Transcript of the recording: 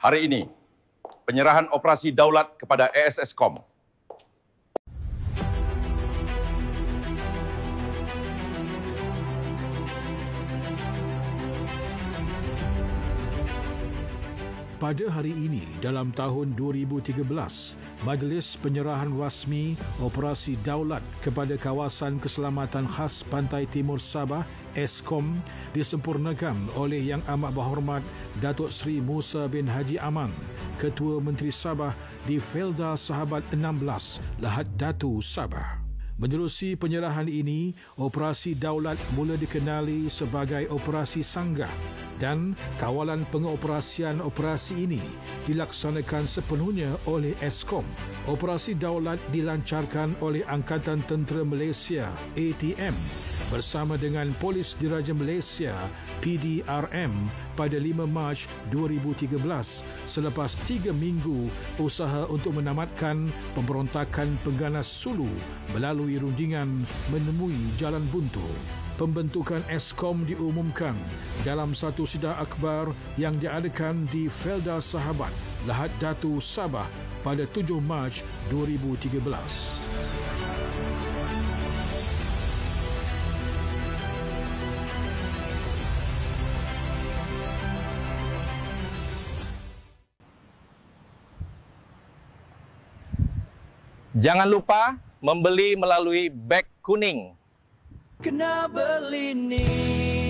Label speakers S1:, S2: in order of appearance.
S1: Hari ini, penyerahan operasi daulat kepada ASSCOM.
S2: Pada hari ini, dalam tahun 2013, Majlis Penyerahan Rasmi Operasi Daulat kepada Kawasan Keselamatan Khas Pantai Timur Sabah, ASCOM, disempurnakan oleh Yang Amat Berhormat Datuk Seri Musa bin Haji Aman, Ketua Menteri Sabah di Felda Sahabat 16, Lahad Datu, Sabah. Menerusi penyerahan ini, operasi daulat mula dikenali sebagai Operasi Sanggah dan kawalan pengoperasian operasi ini dilaksanakan sepenuhnya oleh ASCOM. Operasi daulat dilancarkan oleh Angkatan Tentera Malaysia ATM bersama dengan Polis Diraja Malaysia PDRM pada 5 Mac 2013 selepas 3 minggu usaha untuk menamatkan pemberontakan pengganas Sulu melalui rundingan menemui jalan buntu. Pembentukan ASCOM diumumkan dalam satu sidang akhbar yang diadakan di Felda Sahabat, Lahad Datu, Sabah pada 7 Mac 2013.
S3: Jangan lupa membeli melalui beg kuning.
S4: Kena beli ni.